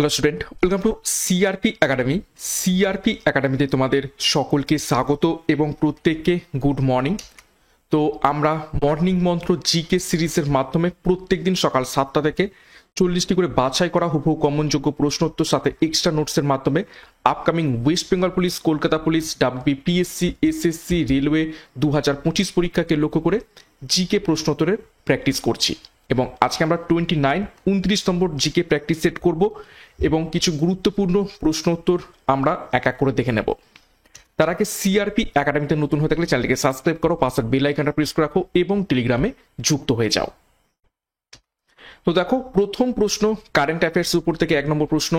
Hello student, welcome to CRP academy. CRP একাডেমিতে তোমাদের সকলকে স্বাগত এবং প্রত্যেককে গুড মর্নিং। তো আমরা মর্নিং মন্ত্র জিকে সিরিজের মাধ্যমে প্রত্যেক দিন সকাল 7টা থেকে 40টি করে বাছাই করা হুবহু কমনযোগ্য প্রশ্নোত্তর সাথে এক্সট্রা নোটসের মাধ্যমে upcoming West Bengal police, Kolkata police, WBPSC, SSC, railway 2025 পরীক্ষাকে লক্ষ্য করে জিকে প্রশ্নোত্তরের প্র্যাকটিস করছি। এবং আজকে আমরা 29 নম্বর জিকে প্র্যাকটিস সেট করব এবং কিছু গুরুত্বপূর্ণ প্রশ্নোত্তর আমরা এক এক করে দেখে নেব। তার আগে সিআরপি একাডেমিতে নতুন হয়ে থাকলে চ্যানেলকে সাবস্ক্রাইব করো, পাশের বেল আইকনটা প্রেস করে রাখো এবং টেলিগ্রামে যুক্ত হয়ে যাও। তো দেখো, প্রথম প্রশ্ন কারেন্ট অ্যাফেয়ার্স উপর থেকে 1 নম্বর প্রশ্ন।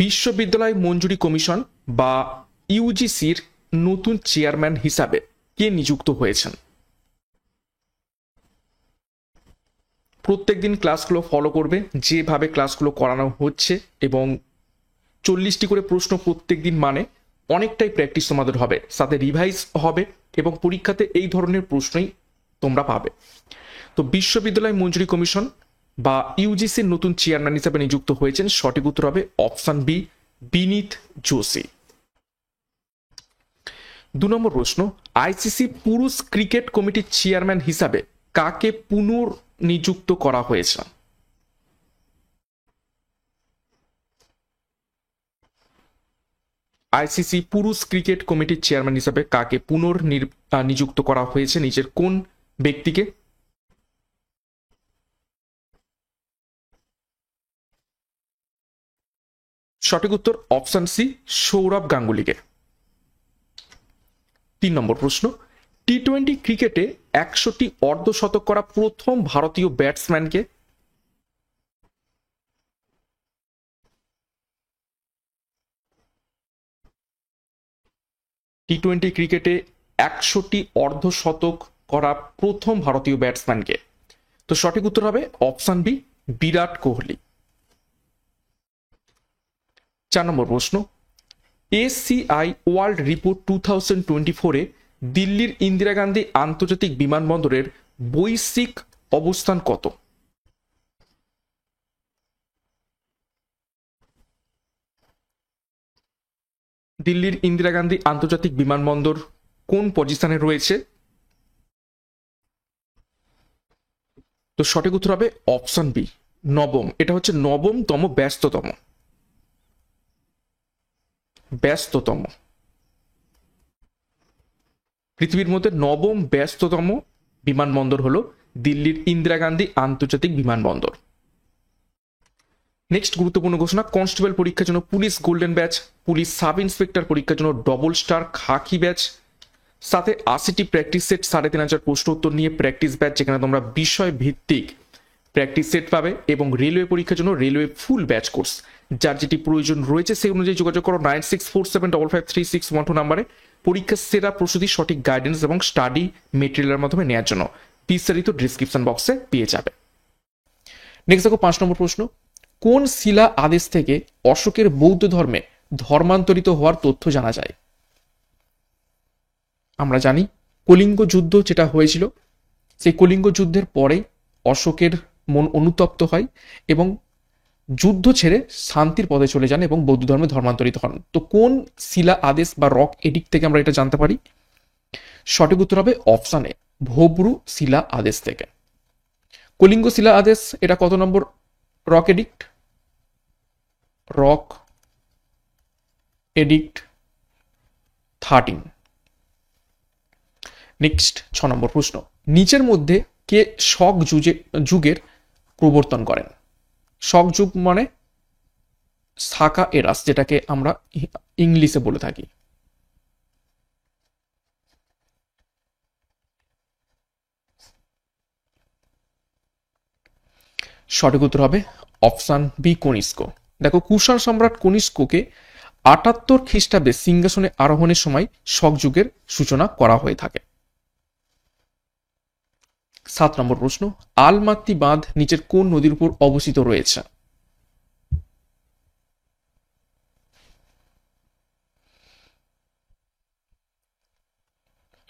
বিশ্ববিদ্যালয় মঞ্জুরি কমিশন বা ইউজিসির নতুন চেয়ারম্যান হিসাবে কে নিযুক্ত হয়েছেন? প্রত্যেকদিন ক্লাসগুলো ফলো করবে যেভাবে ক্লাসগুলো করানো হচ্ছে এবং 40টি করে প্রশ্ন প্রত্যেক দিন, মানে অনেকটাই প্র্যাকটিস তোমাদের হবে, সাথে রিভাইজ হবে এবং পরীক্ষাতে এই ধরনের প্রশ্নই তোমরা পাবে। তো বিশ্ববিদ্যালয় মঞ্জুরি কমিশন বা ইউজিসির নতুন চেয়ারম্যান হিসেবে নিযুক্ত হয়েছেন, সঠিক উত্তর হবে অপশন বি, বিনীত যোশী। 2 নম্বর প্রশ্ন, আইসিসি পুরুষ ক্রিকেট কমিটির চেয়ারম্যান হিসাবে কাকে পুনর্নিযুক্ত করা হয়েছে? আইসিসি পুরুষ ক্রিকেট কমিটির চেয়ারম্যান হিসাবে কাকে পুনর্নিযুক্ত করা হয়েছে? নিচের কোন ব্যক্তিকে? সঠিক উত্তর অপশন সি, সৌরভ গাঙ্গুলিকে। 3 নম্বর প্রশ্ন, টি-20 ক্রিকেটে 100টি অর্ধশতক করা প্রথম ভারতীয় ব্যাটসম্যানকে? টি-20 ক্রিকেটে 100টি অর্ধশতক করা প্রথম ভারতীয় ব্যাটসম্যানকে? তো সঠিক উত্তর হবে অপশন বি, বিরাট কোহলি। 4 নম্বর প্রশ্ন, এসিআই ওয়ার্ল্ড রিপোর্ট 2024-এ দিল্লির ইন্দিরা গান্ধী আন্তর্জাতিক বিমানবন্দরের বৈশ্বিক অবস্থান কত? দিল্লির ইন্দিরা গান্ধী আন্তর্জাতিক বিমানবন্দর কোন পজিশনে রয়েছে? তো সঠিক উত্তর হবে অপশন বি, নবম। এটা হচ্ছে নবমতম ব্যস্ততম পৃথিবীর মধ্যে নবম ব্যস্ততম বিমানবন্দর হলো দিল্লির ইন্দিরা গান্ধী আন্তর্জাতিক বিমানবন্দর। নেক্সট গুরুত্বপূর্ণ ঘোষণা, কনস্টেবল পরীক্ষার জন্য police golden batch, police sub inspector পরীক্ষার জন্য ডবল স্টার খাকি ব্যাচ, সাথে 80টি প্র্যাকটিস সেট 3500 প্রশ্ন উত্তর নিয়ে প্র্যাকটিস ব্যাচ, যেখানে তোমরা বিষয় ভিত্তিক প্র্যাকটিস সেট পাবে, এবং রেলওয়ে পরীক্ষার জন্য রেলওয়ে ফুল ব্যাচ কোর্স। যার যেটি প্রয়োজন রয়েছে সেই অনুযায়ী যোগাযোগ করো 9647553612 নম্বরে পরীক্ষার সেরা প্রস্তুতি, সঠিক গাইডেন্স এবং স্টাডি মেটেরিয়ালের মাধ্যমে নেওয়ার জন্য। বিস্তারিত ডিসক্রিপশন বক্সে পেয়ে যাবে। নেক্সট দেখো 5 নম্বর প্রশ্ন, কোন শিলা আদেশ থেকে অশোকের বৌদ্ধ ধর্মে ধর্মান্তরিত হওয়ার তথ্য জানা যায়? আমরা জানি কলিঙ্গ যুদ্ধ যেটা হয়েছিল, সেই কলিঙ্গ যুদ্ধের পরে অশোকের মন অনুতপ্ত হয় এবং যুদ্ধ ছেড়ে শান্তির পথে চলে যান এবং বৌদ্ধ ধর্মে ধর্মান্তরিত হন। তো কোন শিলা আদেশ বা রক এডিক্ট থেকে আমরা এটা জানতে পারি? সঠিক উত্তর হবে অপশন এ, ভোবরু শিলা আদেশ থেকে। কলিঙ্গ শিলা আদেশ এটা কত নম্বর rock edict? Rock edict 13। Next 6 নম্বর প্রশ্ন, নিচের মধ্যে কে শক যুগের প্রবর্তন করেন? শক যুগ মানে সাকা এরাস, যেটাকে আমরা ইংলিশে বলে থাকি। সঠিক উত্তর হবে অপশন বি, কনিষ্ক। দেখো, কুষাণ সম্রাট কনিষ্ককে 78 খ্রিস্টাব্দে সিংহাসনে আরোহণের সময় শক যুগের সূচনা করা হয়ে থাকে। 7 নম্বর প্রশ্ন, আলমাত্তি বাঁধ নিচের কোন নদীর উপর অবস্থিত রয়েছে?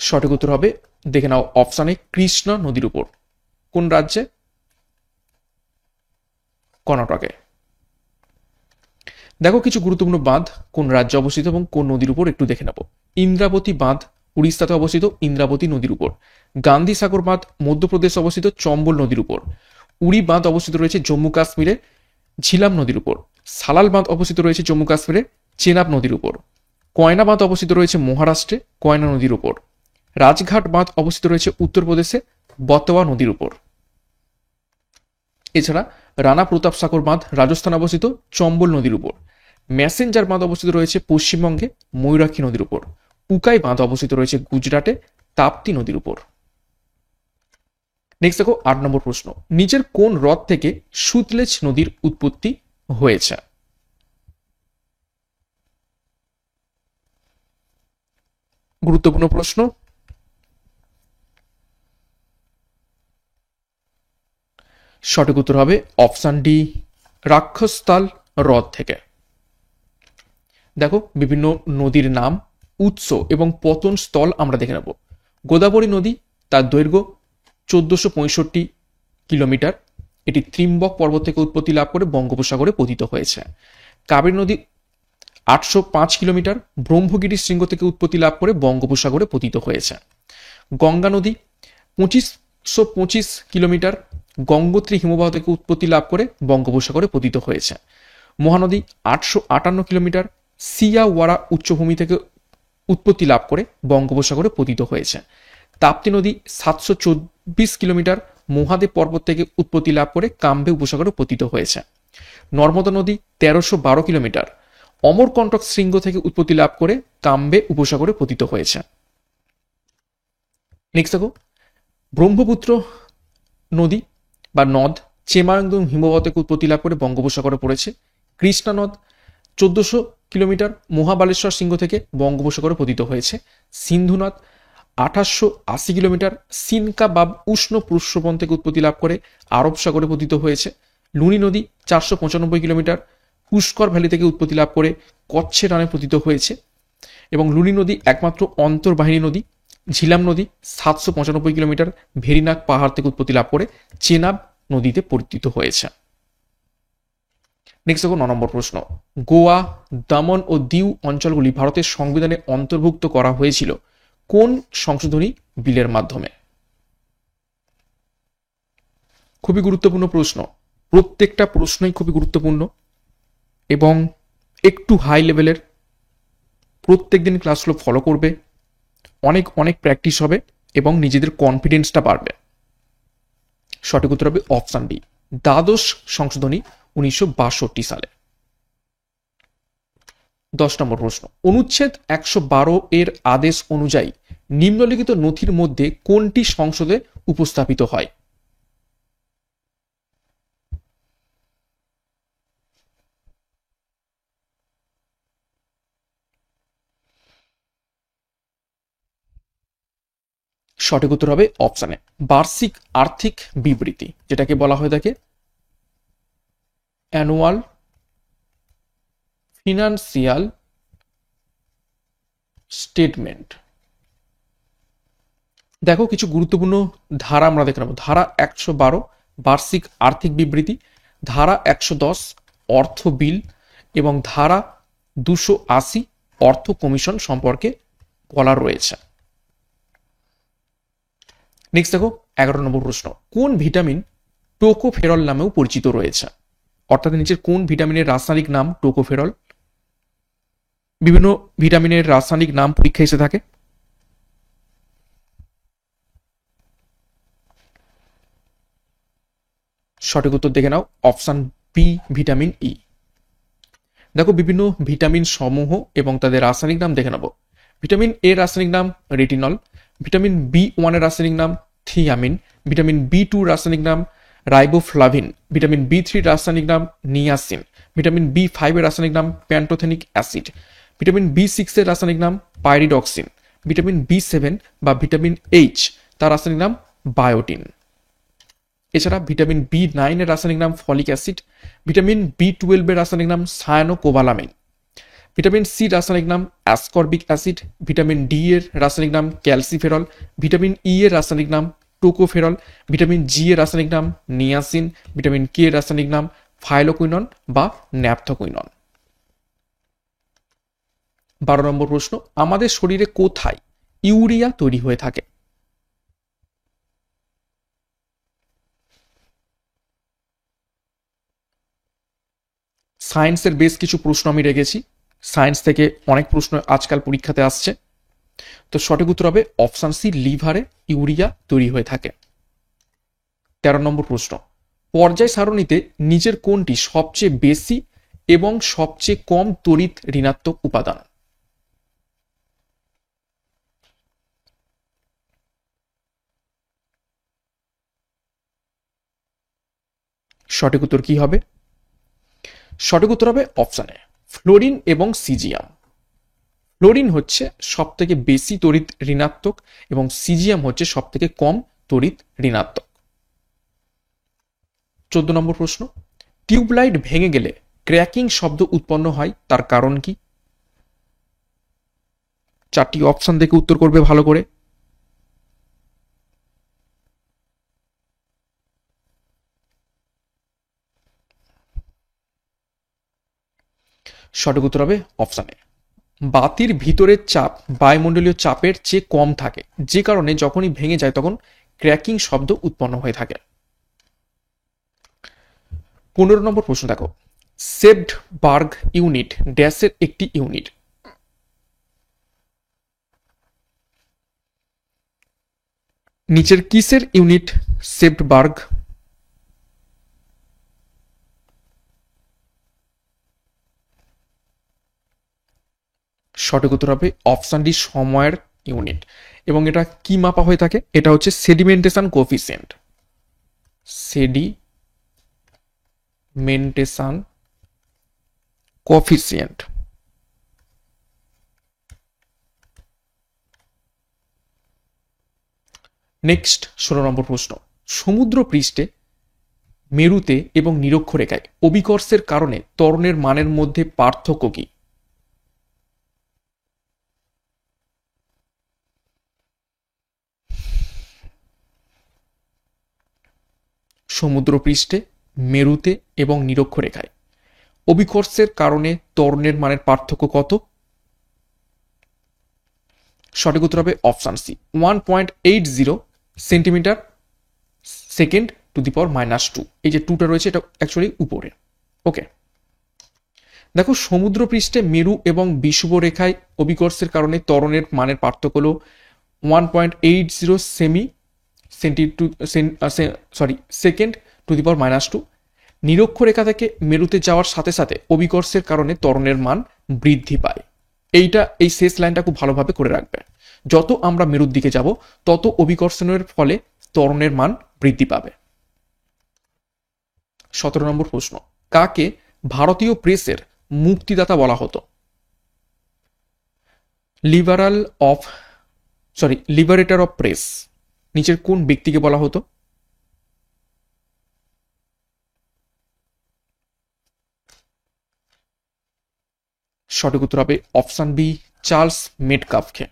সঠিক উত্তর হবে, দেখে নাও অপশনে, কৃষ্ণা নদীর উপর। কোন রাজ্যে? কর্ণাটকে। দেখো কিছু গুরুত্বপূর্ণ বাঁধ কোন রাজ্যে অবস্থিত এবং কোন নদীর উপর একটু দেখে নেব। ইন্দ্রাবতী বাঁধ উড়িষ্যাতে অবস্থিত ইন্দ্রাবতী নদীর উপর। গান্ধী সাগর বাঁধ মধ্যপ্রদেশে অবস্থিত চম্বল নদীর উপর। উড়ি বাঁধ অবস্থিত রয়েছে জম্মু কাশ্মীরে ঝিলাম নদীর উপর। সালাল বাঁধ অবস্থিত রয়েছে জম্মু কাশ্মীরে চেনাব নদীর উপর। কয়না বাঁধ অবস্থিত রয়েছে মহারাষ্ট্রে কয়না নদীর উপর। রাজঘাট বাঁধ অবস্থিত রয়েছে উত্তরপ্রদেশে বতোয়া নদীর উপর। এছাড়া রানা প্রতাপ সাগর বাঁধ রাজস্থানে অবস্থিত চম্বল নদীর উপর। ম্যাসেঞ্জার বাঁধ অবস্থিত রয়েছে পশ্চিমবঙ্গে ময়ূরাক্ষী নদীর উপর। উকাই বাঁধ অবস্থিত রয়েছে গুজরাটে তাপ্তি নদীর উপর। নেক্সট দেখো 8 নম্বর প্রশ্ন, নিচের কোন হ্রদ থেকে সুতলেজ নদীর উৎপত্তি হয়েছে? গুরুত্বপূর্ণ প্রশ্ন। সঠিক উত্তর হবে অপশন ডি, রাক্ষসতাল হ্রদ থেকে। দেখো বিভিন্ন নদীর নাম, উৎস এবং পতন স্থল আমরা দেখে নেব। গোদাবরী নদী, তার দৈর্ঘ্য 1465 কিলোমিটার, এটি ত্রিম্বক পর্বত থেকে উৎপত্তি লাভ করে বঙ্গোপসাগরে পতিত হয়েছে। কাবেরী নদী 805 কিলোমিটার, ব্রহ্মগিরি শৃঙ্গ থেকে উৎপত্তি লাভ করে বঙ্গোপসাগরে পতিত হয়েছে। গঙ্গা নদী 2525 কিলোমিটার, গঙ্গোত্রী হিমবাহ থেকে উৎপত্তি লাভ করে বঙ্গোপসাগরে পতিত হয়েছে। মহানদী 858 কিলোমিটার, সিয়াওয়ারা উচ্চভূমি থেকে উৎপত্তি লাভ করে বঙ্গোপসাগরে পতিত হয়েছে। তাপ্তি নদী 724 কিলোমিটার, মহাদেব পর্বত থেকে উৎপত্তি লাভ করে কাম্বে উপসাগরে পতিত হয়েছে। নর্মদা নদী 1312 কিলোমিটার, অমরকণ্টক শৃঙ্গ থেকে উৎপত্তি লাভ করে কাম্বে উপসাগরে পতিত হয়েছে। নেক্সট দেখো ব্রহ্মপুত্র নদী বা নদ চেমাংদুং হিমবাহ থেকে উৎপত্তি লাভ করে বঙ্গোপসাগরে পড়েছে। কৃষ্ণা নদ 1400 কিলোমিটার, মহাবালেশ্বর শৃঙ্গ থেকে বঙ্গোপসাগরে পতিত হয়েছে। সিন্ধু নদ 2880 কিলোমিটার, সিনকা বা উষ্ণ প্রস্রবণ থেকে উৎপত্তি লাভ করে আরব সাগরে পতিত হয়েছে। লুনি নদী 495 কিলোমিটার, পুষ্কর ভ্যালি থেকে উৎপত্তি লাভ করে কচ্ছের রানে পতিত হয়েছে। এবং লুনি নদী একমাত্র অন্তর্বাহিনী নদী। ঝিলাম নদী 795 কিলোমিটার, ভেরিনাগ পাহাড় থেকে উৎপত্তি লাভ করে চেনাব নদীতে পতিত হয়েছে। নেক্সট দেখো 9 নম্বর প্রশ্ন, গোয়া, দমন ও দিউ অঞ্চলগুলি ভারতের সংবিধানে অন্তর্ভুক্ত করা হয়েছিল কোন সংশোধনী বিলের মাধ্যমে? খুবই গুরুত্বপূর্ণ প্রশ্ন, প্রত্যেকটা প্রশ্নই খুবই গুরুত্বপূর্ণ এবং একটু হাই লেভেলের। প্রত্যেকদিন ক্লাসগুলো ফলো করবে, অনেক অনেক প্র্যাকটিস হবে এবং নিজেদের কনফিডেন্সটা বাড়বে। সঠিক উত্তর হবে অপশন ডি, দ্বাদশ সংশোধনী 1962 সালে। 10 নম্বর প্রশ্ন, অনুচ্ছেদ 112 এর আদেশ অনুযায়ী নিম্নলিখিত নথির মধ্যে কোনটি সংসদে উপস্থাপিত হয়? সঠিক উত্তর হবে অপশন এ, বার্ষিক আর্থিক বিবৃতি, যেটাকে বলা হয়ে থাকে অ্যানুয়াল ফিনান্সিয়াল স্টেটমেন্ট। দেখো কিছু গুরুত্বপূর্ণ ধারা আমরা দেখে নেব। ধারা 112 বার্ষিক আর্থিক বিবৃতি, ধারা 110 অর্থ বিল এবং ধারা 280 অর্থ কমিশন সম্পর্কে বলা রয়েছে। নেক্সট দেখো 11 নম্বর প্রশ্ন, কোন ভিটামিন টোকোফেরল নামেও পরিচিত রয়েছে? অর্থাৎ নিচের কোন ভিটামিনের রাসায়নিক নাম টোকোফেরল? বিভিন্ন ভিটামিনের রাসায়নিক নাম পরীক্ষা এসে থাকে। সঠিক উত্তর দেখে নাও, অপশন বি ভিটামিন ই। দেখো বিভিন্ন ভিটামিন সমূহ এবং তাদের রাসায়নিক নাম দেখে নেব। ভিটামিন এ রাসায়নিক নাম রেটিনল, ভিটামিন বি1 এর রাসায়নিক নাম থিয়ামিন, ভিটামিন বি2 রাসায়নিক নাম রাইবোফ্লাভিন, ভিটামিন বি3 রাসায়নিক নাম নিয়াসিন, ভিটামিন বি5 এর রাসায়নিক নাম প্যান্টোথেনিক অ্যাসিড, ভিটামিন বি6 এর রাসায়নিক নাম পাইরিডক্সিন, ভিটামিন বি7 বা ভিটামিন এইচ তার রাসায়নিক নাম বায়োটিন। এছাড়া ভিটামিন বি9 এর রাসায়নিক নাম ফলিক অ্যাসিড, ভিটামিন বি12 এর রাসায়নিক নাম সায়ানোকোবালামিন, ভিটামিন সি রাসায়নিক নাম অ্যাসকর্বিক অ্যাসিড, ভিটামিন ডি এর রাসায়নিক নাম ক্যালসিফেরল, ভিটামিন ই এর রাসায়নিক নাম টোকোফেরল, ভিটামিন জি এর রাসায়নিক নাম নিয়াসিন, ভিটামিন কে এর রাসায়নিক নাম ফাইলোকুইনন বা ন্যাপথোকুইনন। 12 নম্বর প্রশ্ন, আমাদের শরীরে কোথায় ইউরিয়া তৈরি হয়ে থাকে? সায়েন্সের বেশ কিছু প্রশ্ন আমি রেখেছি, সায়েন্স থেকে অনেক প্রশ্ন আজকাল পরীক্ষাতে আসছে। তো সঠিক উত্তর হবে অপশন সি, লিভারে ইউরিয়া তৈরি হয়ে থাকে। 13 নম্বর প্রশ্ন, পর্যায় সারণীতে নিচের কোনটি সবচেয়ে বেশি এবং সবচেয়ে কম তড়িৎ ঋণাত্মক উপাদান? সঠিক উত্তর কি হবে? সঠিক উত্তর হবে অপশন এ, ফ্লোরিন এবং সিজিয়াম। ফ্লোরিন হচ্ছে সব থেকে বেশি তড়িৎ ঋণাত্মক এবং সিজিয়াম হচ্ছে সব থেকে কম তড়িৎ ঋণাত্মক। 14 নম্বর প্রশ্ন, টিউবলাইট ভেঙে গেলে ক্র্যাকিং শব্দ উৎপন্ন হয়, তার কারণ কি? চারটি অপশন দেখে উত্তর করবে ভালো করে। সঠিক উত্তর হবে অপশন এ, বাতির ভিতরের চাপ বায়ুমণ্ডলীয় চাপের চেয়ে কম থাকে, যে কারণে যখনই ভেঙে যায় তখন ক্র্যাকিং শব্দ উৎপন্ন হয়ে থাকে। 15 নম্বর প্রশ্ন দেখো, সেপ্টবার্গ ইউনিট ড্যাশের একটি ইউনিট। নিচের কিসের ইউনিট সেপ্টবার্গ? সঠিক উত্তর হবে অপশন ডি, সময়ের ইউনিট। এবং এটা কি মাপা হয়ে থাকে? এটা হচ্ছে sedimentation coefficient. Sedimentation coefficient. Next 16 নম্বর প্রশ্ন, সমুদ্র পৃষ্ঠে মেরুতে এবং নিরক্ষরেখায় অভিকর্ষের কারণে ত্বরণের মানের মধ্যে পার্থক্য কি? সমুদ্রপৃষ্ঠে, মেরুতে এবং নিরক্ষরেখায় অভিকর্ষের কারণে ত্বরণের মানের পার্থক্য কত? সঠিক উত্তর হবে option C, 1.80 centimetre second to the power -2। এই যে 2টা রয়েছে এটা অ্যাকচুয়ালি উপরে। ওকে, দেখো সমুদ্রপৃষ্ঠে মেরু এবং বিষুবরেখায় অভিকর্ষের কারণে ত্বরণের মানের পার্থক্য হল 1.80 সেকেন্ড টু দি পাওয়ার -2। নিরক্ষরেখা থেকে মেরুতে যাওয়ার সাথে সাথে অভিকর্ষের কারণে ত্বরণের মান বৃদ্ধি পায়। এই শেষ লাইনটা খুব ভালোভাবে করে রাখবে। যত আমরা মেরুর দিকে যাব তত অভিকর্ষণের ফলে ত্বরণের মান বৃদ্ধি পাবে। 17 নম্বর প্রশ্ন, কাকে ভারতীয় প্রেসের মুক্তিদাতা বলা হতো? লিবারেটর অফ প্রেস নিচের কোন ব্যক্তিকে বলা হতো? সঠিক উত্তর হবে অপশন বি, চার্লস মেটকাফকে।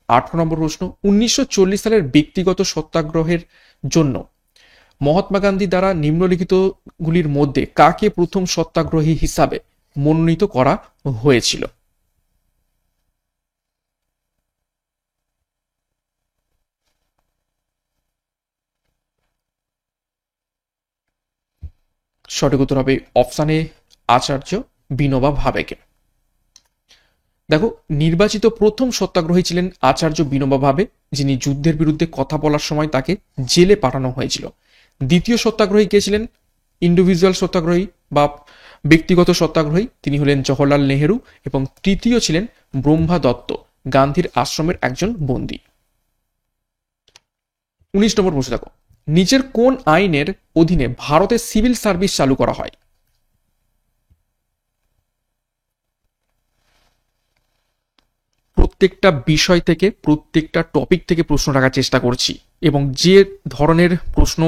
18 নম্বর প্রশ্ন, 1940 সালের ব্যক্তিগত সত্যাগ্রহের জন্য মহাত্মা গান্ধী দ্বারা নিম্নলিখিতগুলির মধ্যে কাকে প্রথম সত্যাগ্রহী হিসাবে মনোনীত করা হয়েছিল? সঠিক উত্তর হবে অপশন এ, আচার্য বিনোবা ভাবেকে। দেখো নির্বাচিত প্রথম সত্যাগ্রহী ছিলেন আচার্য বিনোবা ভাবে, যিনি যুদ্ধের বিরুদ্ধে কথা বলার সময় তাকে জেলে পাঠানো হয়েছিল। দ্বিতীয় সত্যাগ্রহী কে ছিলেন? ইন্ডিভিজুয়াল সত্যাগ্রহী বা ব্যক্তিগত সত্যাগ্রহী, তিনি হলেন জওহরলাল নেহেরু। এবং তৃতীয় ছিলেন ব্রহ্মা দত্ত, গান্ধীর আশ্রমের একজন বন্দী। 19 নম্বর প্রশ্ন দেখো, নিচের কোন আইনের অধীনে ভারতে সিভিল সার্ভিস চালু করা হয়? প্রত্যেকটা বিষয় থেকে, প্রত্যেকটা টপিক থেকে প্রশ্ন রাখার চেষ্টা করছি এবং যে ধরনের প্রশ্ন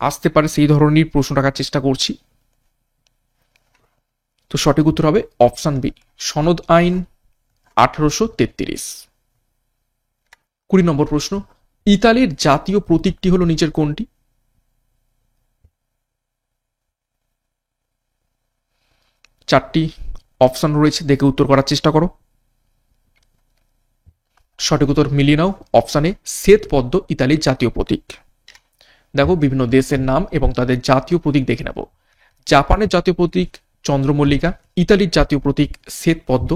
আসতে পারে সেই ধরনের প্রশ্ন রাখার চেষ্টা করছি। তো সঠিক উত্তর হবে অপশন বি, সনদ আইন 1833। 20 নম্বর প্রশ্ন, ইতালির জাতীয় প্রতীকটি হলো নিচের কোনটি? চারটি অপশন রয়েছে, দেখে উত্তর করার চেষ্টা করো। সঠিক উত্তর মিলিয়ে নাও। অপশানে শ্বেতপদ্ম ইতালির জাতীয় প্রতীক। দেখো বিভিন্ন দেশের নাম এবং তাদের জাতীয় প্রতীক দেখে নেব। জাপানের জাতীয় প্রতীক চন্দ্রমল্লিকা, ইতালির জাতীয় প্রতীক শ্বেতপদ্ম,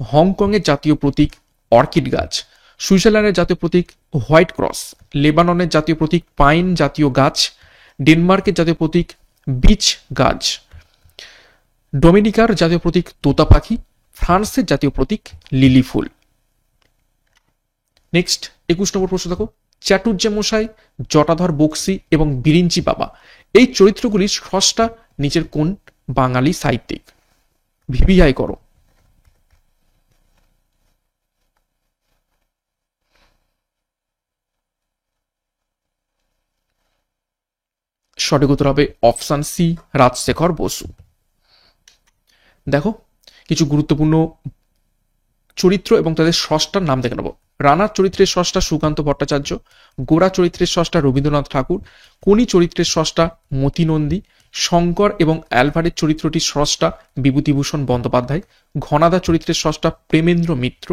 হংকংয়ের জাতীয় প্রতীক অর্কিড গাছ, সুইজারল্যান্ডের জাতীয় প্রতীক হোয়াইট ক্রস, লেবাননের জাতীয় প্রতীক পাইন জাতীয় গাছ, ডেনমার্কের জাতীয় প্রতীক বিচ গাছ, ডোমিনিকার জাতীয় প্রতীক তোতা পাখি, ফ্রান্সের জাতীয় প্রতীক লিলি ফুল। নেক্সট 21 নম্বর প্রশ্ন দেখো, চাটুর্যমশাই, জটাধর বক্সি এবং বিরিঞ্চি বাবা এই চরিত্রগুলির স্রষ্টা নিচের কোন বাঙালি সাহিত্যিক? ভিভিআই করো। সঠিক উত্তর হবে অপশন সি, রাজশেখর বসু। দেখো কিছু গুরুত্বপূর্ণ চরিত্র এবং তাদের স্রষ্টার নাম দেখে নেব। রানার চরিত্রের স্রষ্টা সুকান্ত ভট্টাচার্য, গোরা চরিত্রের স্রষ্টা রবীন্দ্রনাথ ঠাকুর, কোনি চরিত্রের স্রষ্টা মতি নন্দী, শঙ্কর এবং অ্যালভারের চরিত্রটির স্রষ্টা বিভূতিভূষণ বন্দ্যোপাধ্যায়, ঘনাদা চরিত্রের স্রষ্টা প্রেমেন্দ্র মিত্র,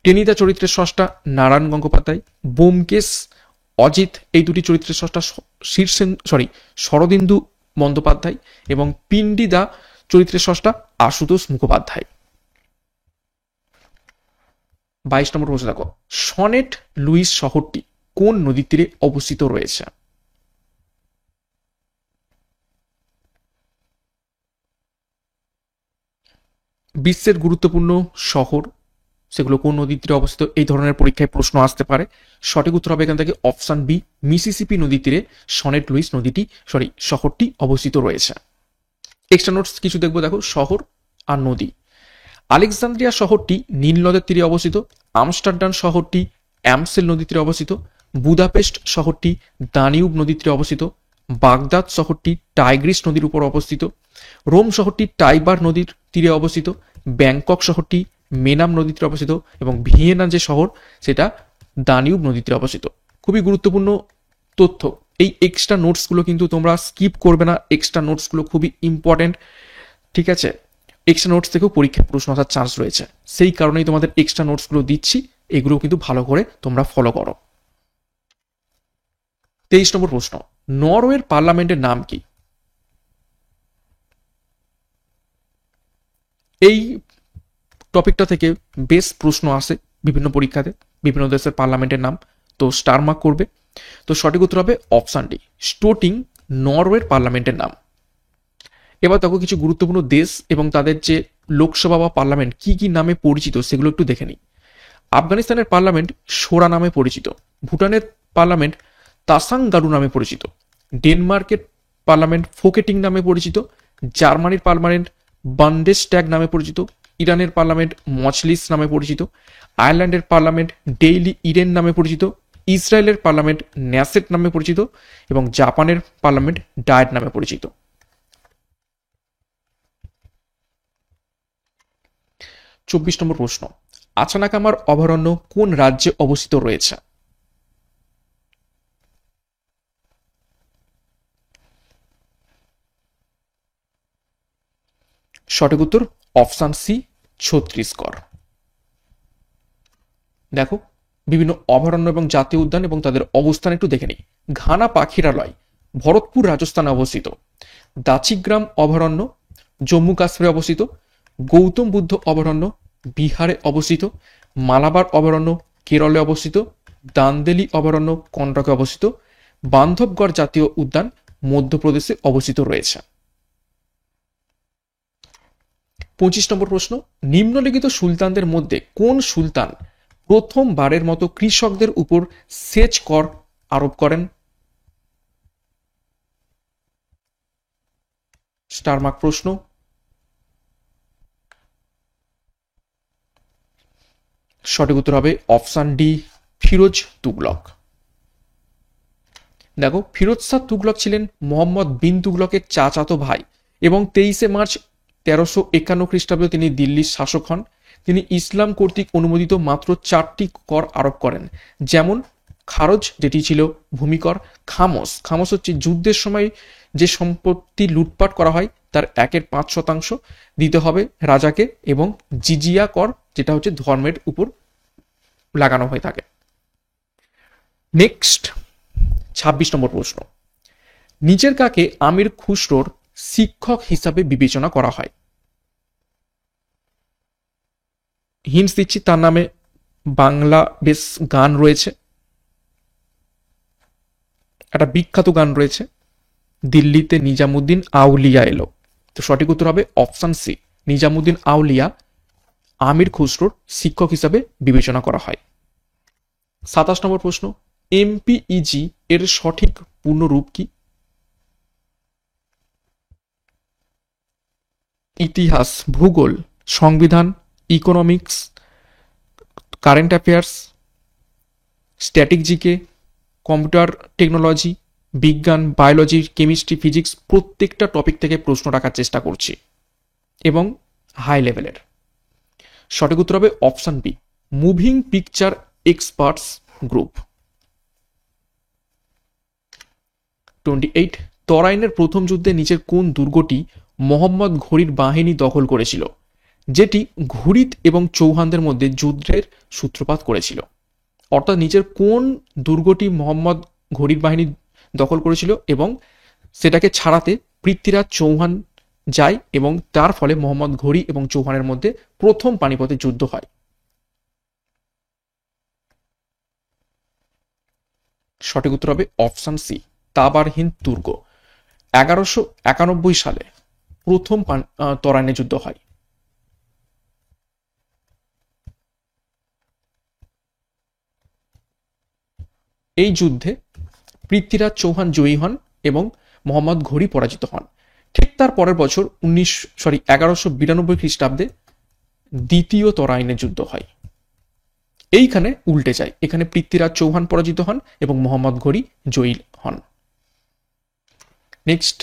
টেনিদা চরিত্রের স্রষ্টা নারায়ণ গঙ্গোপাধ্যায়, ব্যোমকেশ, অজিত এই দুটি চরিত্রের স্রষ্টা শরদিন্দু বন্দ্যোপাধ্যায় এবং পিন্ডিদা চরিত্রের স্রষ্টা আশুতোষ মুখোপাধ্যায়। 22 নম্বর প্রশ্ন দেখো, সনেট লুইস শহরটি কোন নদীর তীরে অবস্থিত রয়েছে? বিশ্বের গুরুত্বপূর্ণ শহর সেগুলো কোন নদীর তীরে অবস্থিত, এই ধরনের পরীক্ষায় প্রশ্ন আসতে পারে। সঠিক উত্তর হবে এখান থেকে অপশন বি, মিসিসিপি নদীর তীরে সনেট লুইস শহরটি অবস্থিত রয়েছে। এক্সট্রা নোটস কিছু দেখবো, দেখো শহর আর নদী। আলেকজান্দ্রিয়া শহরটি নীল নদের তীরে অবস্থিত, আমস্টারডাম শহরটি অ্যামসেল নদীর তীরে অবস্থিত, বুদাপেস্ট শহরটি দানিউব নদীর তীরে অবস্থিত, বাগদাদ শহরটি টাইগ্রিস নদীর উপর অবস্থিত, রোম শহরটি টাইবার নদীর তীরে অবস্থিত, ব্যাংকক শহরটি মেনাম নদীর তীরে অবস্থিত এবং ভিয়েনা যে শহর সেটা দানিউব নদীর তীরে অবস্থিত। খুবই গুরুত্বপূর্ণ তথ্য, এই এক্সট্রা নোটসগুলো কিন্তু তোমরা স্কিপ করবে না, এক্সট্রা নোটসগুলো খুবই ইম্পর্টেন্ট, ঠিক আছে? এক্সট্রা নোটস থেকেও পরীক্ষায় প্রশ্ন আসার চান্স রয়েছে, সেই কারণেই তোমাদের এক্সট্রা নোটসগুলো দিচ্ছি, এগুলো কিন্তু ভালো করে তোমরা ফলো করো। 23 নম্বর প্রশ্ন, নরওয়ের পার্লামেন্টের নাম কি? এই টপিকটা থেকে বেশ প্রশ্ন আসে বিভিন্ন পরীক্ষাতে, বিভিন্ন দেশের পার্লামেন্টের নাম, তো স্টার মার্ক করবে। তো সঠিক উত্তর হবে অপশন ডি, স্টোটিং নরওয়ের পার্লামেন্টের নাম। এবার দেখো কিছু গুরুত্বপূর্ণ দেশ এবং তাদের যে লোকসভা বা পার্লামেন্ট কি কি নামে পরিচিত সেগুলো একটু দেখে নিই। আফগানিস্তানের পার্লামেন্ট সোরা নামে পরিচিত, ভুটানের পার্লামেন্ট তাসাংগারু নামে পরিচিত, ডেনমার্কের পার্লামেন্ট ফোকেটিং নামে পরিচিত, জার্মানির পার্লামেন্ট বান্ডেসট্যাগ নামে পরিচিত, ইরানের পার্লামেন্ট মজলিস নামে পরিচিত, আয়ারল্যান্ডের পার্লামেন্ট ডেইলি ইরেন নামে পরিচিত, ইসরায়েলের পার্লামেন্ট ন্যাসেট নামে পরিচিত এবং জাপানের পার্লামেন্ট ডায়েট নামে পরিচিত। 24 নম্বর প্রশ্ন, আচানাকামার অভয়ারণ্য কোন রাজ্যে অবস্থিত রয়েছে? সঠিক উত্তর অপশন সি, ছত্তিশগড়। দেখো বিভিন্ন অভয়ারণ্য এবং জাতীয় উদ্যান এবং তাদের অবস্থান একটু দেখে নিই। ঘানা পাখিরালয় ভরতপুর রাজস্থানে অবস্থিত, দাচিগ্রাম অভয়ারণ্য জম্মু কাশ্মীরে অবস্থিত, গৌতম বুদ্ধ অভয়ারণ্য বিহারে অবস্থিত, মালাবার অভয়ারণ্য কেরলে অবস্থিত, দান্দেলি অভয়ারণ্য কর্ণাটকে অবস্থিত, বান্ধবগড় জাতীয় উদ্যান মধ্যপ্রদেশে অবস্থিত রয়েছে। 25 নম্বর প্রশ্ন, নিম্নলিখিত সুলতানদের মধ্যে কোন সুলতান প্রথমবারের মতো কৃষকদের উপর সেচ কর আরোপ করেন? স্টার মার্ক প্রশ্ন। সঠিক উত্তর হবে অপশন ডি, ফিরোজ তুগলক। দেখো ফিরোজ শাহ তুগলক ছিলেন মোহাম্মদ বিন তুগলকের চাচাতো ভাই এবং 23 মার্চ 1351 খ্রিস্টাব্দে তিনি দিল্লির শাসক হন। তিনি ইসলাম কর্তৃক অনুমোদিত মাত্র 4টি কর আরোপ করেন, যেমন খারজ যেটি ছিল ভূমিকর, খামোস হচ্ছে যুদ্ধের সময় যে সম্পত্তি লুটপাট করা হয় তার 1/5% দিতে হবে রাজাকে, এবং জিজিয়া কর, যেটা হচ্ছে ধর্মের উপর লাগানো হয়ে থাকে। নেক্সট 26 নম্বর প্রশ্ন, নিচের কাকে আমির খুসরোর শিক্ষক হিসাবে বিবেচনা করা হয়? হিন্টস দিচ্ছি, তার নামে বাংলা বেশ গান রয়েছে, একটা বিখ্যাত গান রয়েছে, দিল্লিতে নিজামুদ্দিন আউলিয়া এলো। তো সঠিক উত্তর হবে অপশন সি, নিজামুদ্দিন আউলিয়া আমির খুসরোর শিক্ষক হিসাবে বিবেচনা করা হয়। 27 নম্বর প্রশ্ন, এমপিইজি এর সঠিক পূর্ণরূপ কি? ইতিহাস, ভূগোল, সংবিধান, economics, current affairs, static GK, computer technology, বিজ্ঞান, বায়োলজি, কেমিস্ট্রি, ফিজিক্স, প্রত্যেকটা টপিক থেকে প্রশ্ন রাখার চেষ্টা করছি এবং হাই লেভেলের। সঠিক উত্তর হবে option B, moving picture experts group. 28, তরাইনের প্রথম যুদ্ধে নিচের কোন দুর্গটি মোহাম্মদ ঘুরির বাহিনী দখল করেছিল, যেটি ঘুরিদ এবং চৌহানদের মধ্যে যুদ্ধের সূত্রপাত করেছিল? অর্থাৎ নিচের কোন দুর্গটি মোহাম্মদ ঘুরির বাহিনী দখল করেছিল এবং সেটাকে ছাড়াতে পৃথ্বীরাজ চৌহান যায় এবং তার ফলে মোহাম্মদ ঘুরি এবং চৌহানের মধ্যে প্রথম পানিপথের যুদ্ধ হয়? সঠিক উত্তর হবে অপশন সি, তাবার হিন্দ দুর্গ। 1191 সালে প্রথম তরাইনের যুদ্ধ হয়। এই যুদ্ধে পৃথ্বীরাজ চৌহান জয়ী হন এবং মোহাম্মদ ঘুরি পরাজিত হন। ঠিক তার পরের বছর 1192 খ্রিস্টাব্দে দ্বিতীয় তরাইনের যুদ্ধ হয়। এইখানে উল্টে যায়, এখানে পৃথ্বীরাজ চৌহান পরাজিত হন এবং মোহাম্মদ ঘুরি জয়ী হন। নেক্সট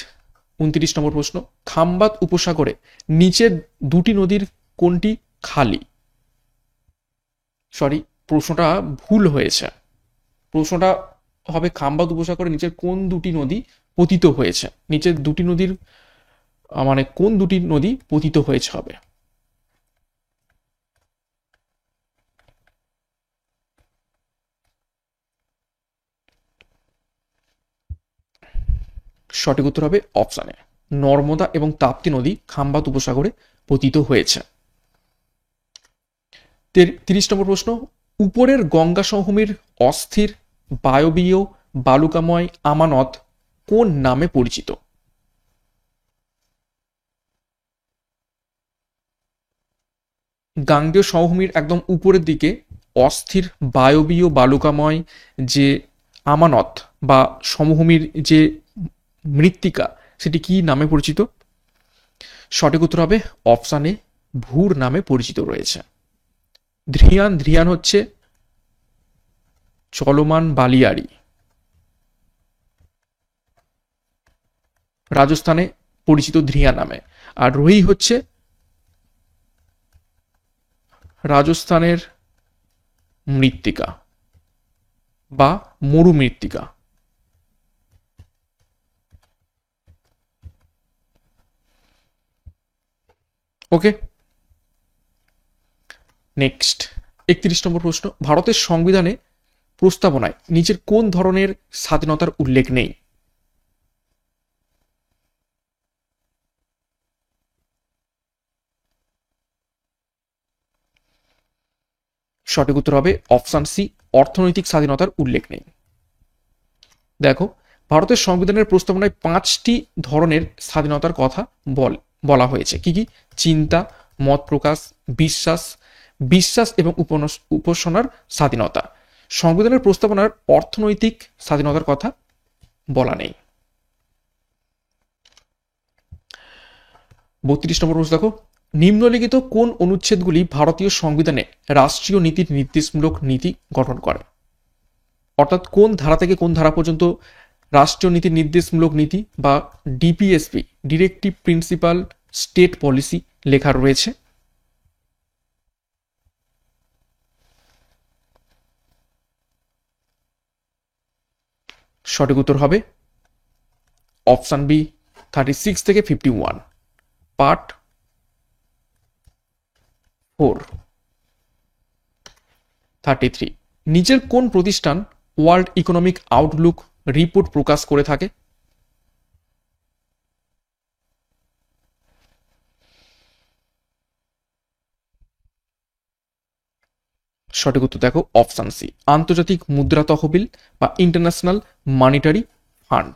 29 নম্বর প্রশ্ন, খাম্বাত উপসাগরে নিচের দুটি নদীর কোনটি খালি? সরি, প্রশ্নটা ভুল হয়েছে। প্রশ্নটা হবে খাম্বাত উপসাগরে নিচের কোন দুটি নদী পতিত হয়েছে, নিচের দুটি নদীর মানে কোন দুটি নদী পতিত হয়েছে হবে। সঠিক উত্তর হবে অপশানে নর্মদা এবং তাপ্তি নদী খাম্বাত উপসাগরে পতিত হয়েছে। 30 নম্বর প্রশ্ন, উপরের গঙ্গা সমভূমির অস্থির বায়বীয় বালুকাময় আমানত কোন নামে পরিচিত? গাঙ্গেয় সমভূমির একদম উপরের দিকে অস্থির বায়বীয় বালুকাময় যে আমানত বা সমভূমির যে মৃত্তিকা, সেটি কি নামে পরিচিত? সঠিক উত্তর হবে অপশন এ, ভূর নামে পরিচিত রয়েছে। ধ্রিয়ান, ধ্রিয়ান হচ্ছে চলমান বালিয়াড়ি, রাজস্থানে পরিচিত ধ্রিয়া নামে। আর রোহি হচ্ছে রাজস্থানের মৃত্তিকা বা মরু মৃত্তিকা। ওকে, নেক্সট 31 নম্বর প্রশ্ন, ভারতের সংবিধানে প্রস্তাবনায় নিচের কোন ধরনের স্বাধীনতার উল্লেখ নেই? সঠিক উত্তর হবে অপশন সি, অর্থনৈতিক স্বাধীনতার উল্লেখ নেই। দেখো, ভারতের সংবিধানের প্রস্তাবনায় 5টি ধরনের স্বাধীনতার কথা বলা হয়েছে। কি কি? চিন্তা, মত প্রকাশ, বিশ্বাস, বিশ্বাস এবং উপাসনার স্বাধীনতা। সংবিধানের প্রস্তাবনার অর্থনৈতিক স্বাধীনতার কথা বলা নেই। 32 নম্বর প্রশ্ন দেখো, নিম্নলিখিত কোন অনুচ্ছেদগুলি ভারতীয় সংবিধানে রাষ্ট্রীয় নীতির নির্দেশমূলক নীতি গঠন করে? অর্থাৎ কোন ধারা থেকে কোন ধারা পর্যন্ত রাষ্ট্রীয় নীতির নির্দেশমূলক নীতি বা DPSP, directive principal state policy লেখা রয়েছে? সঠিক উত্তর হবে অপশান বি 36 থেকে 51। পার্ট 4 33। নিচের কোন প্রতিষ্ঠান ওয়ার্ল্ড ইকোনমিক আউটলুক রিপোর্ট প্রকাশ করে থাকে? সঠিক উত্তর দেখো অপশান সি, আন্তর্জাতিক মুদ্রা তহবিল বা ইন্টারন্যাশনাল মনিটারি ফান্ড।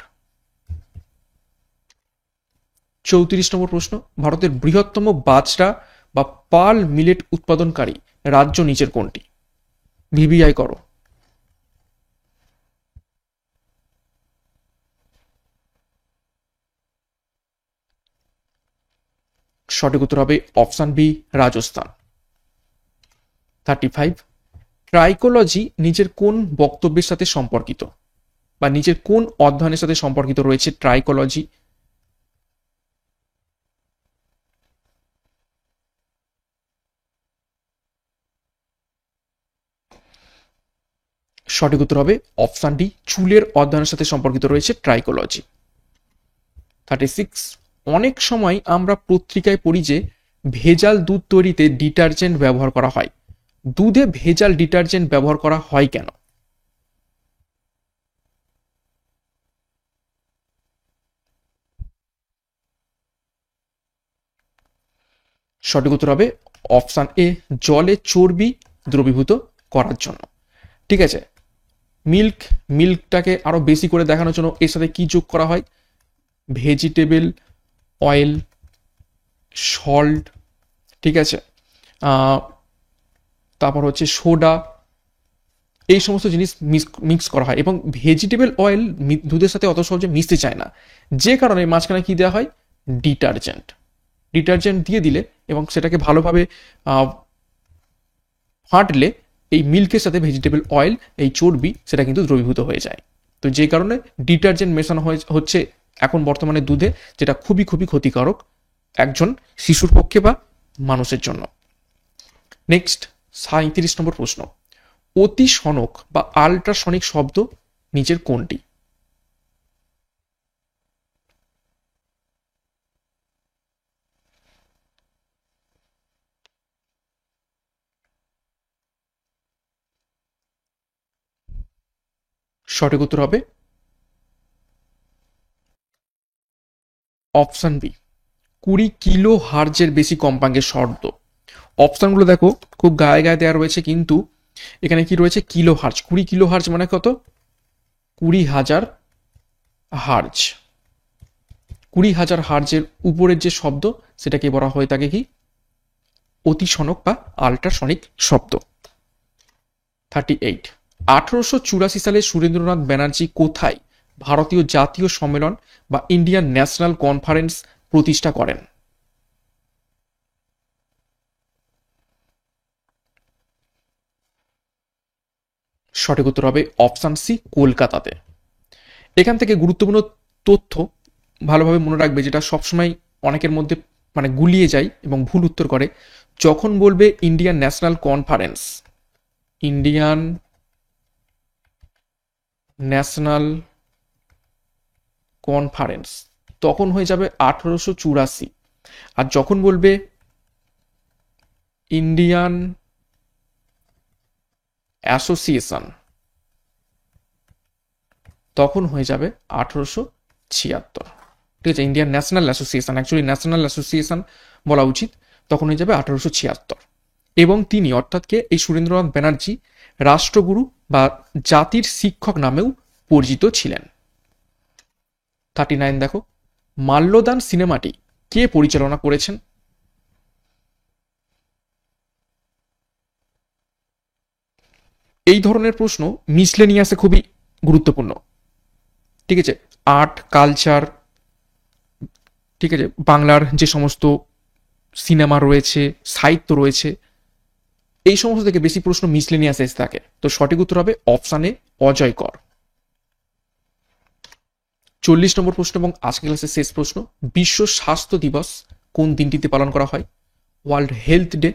34 নম্বর প্রশ্ন, ভারতের বৃহত্তম বাজরা বা পাল মিলেট উৎপাদনকারী রাজ্য নিচের কোনটি? ভিভিআই করো। সঠিক উত্তর হবে অপশান বি, রাজস্থান। 35। ট্রাইকোলজি নিচের কোন বক্তব্যের সাথে সম্পর্কিত বা নিচের কোন অধ্যয়নের সাথে সম্পর্কিত রয়েছে ট্রাইকোলজি? সঠিক উত্তর হবে অপশান ডি, চুলের অধ্যয়নের সাথে সম্পর্কিত রয়েছে ট্রাইকোলজি। 36। অনেক সময় আমরা পত্রিকায় পড়ি যে ভেজাল দুধ তৈরিতে ডিটারজেন্ট ব্যবহার করা হয়। দুধে ভেজাল ডিটারজেন্ট ব্যবহার করা হয় কেন? সঠিক উত্তর হবে অপশান এ, জলে চর্বি দ্রবীভূত করার জন্য। ঠিক আছে, মিল্কটাকে আরো বেশি করে দেখানোর জন্য এর সাথে কি যোগ করা হয়? ভেজিটেবল অয়েল, সল্ট, ঠিক আছে, তারপর হচ্ছে সোডা, এই সমস্ত জিনিস মিক্স করা হয় এবং ভেজিটেবল অয়েল দুধের সাথে অত সহজে মিশতে চায় না, যে কারণে মাঝখানে কি দেওয়া হয়? ডিটারজেন্ট। ডিটারজেন্ট দিয়ে দিলে এবং সেটাকে ভালোভাবে ফাটলে এই মিল্কের সাথে ভেজিটেবল অয়েল, এই চর্বি, সেটা কিন্তু দ্রবীভূত হয়ে যায়। তো যে কারণে ডিটারজেন্ট মেশানো হচ্ছে এখন বর্তমানে দুধে, যেটা খুবই খুবই ক্ষতিকারক একজন শিশুর পক্ষে বা মানুষের জন্য। নেক্সট 37 নম্বর প্রশ্ন, অতি সনক বা আল্ট্রাসনিক শব্দ নিচের কোনটি? সঠিক উত্তর হবে অপশন বি, 20 কিলো হার্জের বেশি কম্পাঙ্কের শব্দ। অপশনগুলো দেখো খুব গায়ে গায়ে দেওয়া রয়েছে, কিন্তু এখানে কি রয়েছে? Kilo hertz. 20 কিলো হার্জ মানে কত? 20,000 হার্জ। 20,000 হার্জের উপরের যে শব্দ, সেটাকে বলা হয়ে থাকে কি? অতিসনক বা আল্ট্রাসনিক শব্দ। 38। 1884 সালে সুরেন্দ্রনাথ ব্যানার্জি কোথায় ভারতীয় জাতীয় সম্মেলন বা ইন্ডিয়ান ন্যাশনাল কনফারেন্স প্রতিষ্ঠা করেন? সঠিক উত্তর হবে অপশন সি, কলকাতাতে। এখান থেকে গুরুত্বপূর্ণ তথ্য ভালোভাবে মনে রাখবে, যেটা সবসময় অনেকের মধ্যে মানে গুলিয়ে যায় এবং ভুল উত্তর করে। যখন বলবে Indian national conference, Indian national conference, তখন হয়ে যাবে 1884। আর যখন বলবে ইন্ডিয়ান অ্যাসোসিয়েশন, তখন হয়ে যাবে 1876। ঠিক আছে, Indian national association, actually national association বলা উচিত, তখন হয়ে যাবে 1876। এবং তিনি অর্থাৎ কে, এই সুরেন্দ্রনাথ ব্যানার্জি রাষ্ট্রগুরু বা জাতির শিক্ষক নামেও পরিচিত ছিলেন। 39 দেখো, মাল্যদান সিনেমাটি কে পরিচালনা করেছেন? এই ধরনের প্রশ্ন মিসলেনিয়াসে খুবই গুরুত্বপূর্ণ। ঠিক আছে, আর্ট কালচার, ঠিক আছে, বাংলার যে সমস্ত সিনেমা রয়েছে, সাহিত্য রয়েছে, এই সমস্ত থেকে বেশি প্রশ্ন মিসলেনিয়াস এসে থাকে। তো সঠিক উত্তর হবে অপশানে অজয় কর। 40 নম্বর প্রশ্ন এবং আজকের ক্লাসের শেষ প্রশ্ন, বিশ্ব স্বাস্থ্য দিবস কোন দিনটিতে পালন করা হয়? World health day.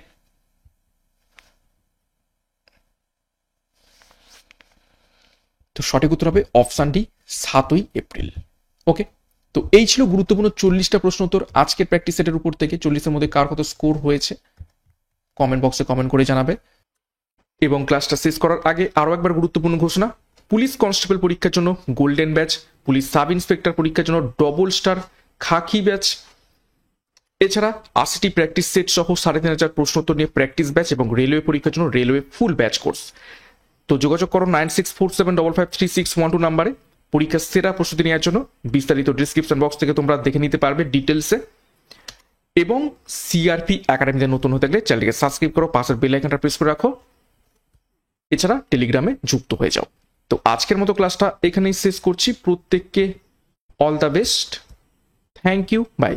তো সঠিক উত্তর হবে অপশান ডি, 7ই এপ্রিল। ওকে, তো এই ছিল গুরুত্বপূর্ণ 40টা প্রশ্ন উত্তর আজকের প্র্যাকটিস সেটের উপর থেকে। 40-এর মধ্যে কার কত স্কোর হয়েছে কমেন্ট বক্সে কমেন্ট করে জানাবে। এবং ক্লাসটা শেষ করার আগে আরও একবার গুরুত্বপূর্ণ ঘোষণা, পুলিশ কনস্টেবল পরীক্ষার জন্য golden batch, police sub inspector পরীক্ষার জন্য ডবল স্টার খাকি ব্যাচ, এছাড়া 80টি প্র্যাকটিস সেট সহ 3500 প্রশ্নোত্তর নিয়ে প্র্যাকটিস ব্যাচ এবং রেলওয়ে পরীক্ষার জন্য রেলওয়ে ফুল ব্যাচ কোর্স। তো যোগাযোগ করো 9647553612 নাম্বারে পরীক্ষার সেরা প্রস্তুতি নেওয়ার জন্য। বিস্তারিত ডিসক্রিপশন বক্স থেকে তোমরা দেখে নিতে পারবে ডিটেলসে। এবং সিআরপি একাডেমিতে নতুন হতে গেলে চ্যানেলকে সাবস্ক্রাইব করো, পাশের বেল আইকনটা প্রেস করে রাখো, এছাড়া টেলিগ্রামে যুক্ত হয়ে যাও। তো আজকের মতো ক্লাসটা এখানেই শেষ করছি। প্রত্যেককে all the best, thank you, by.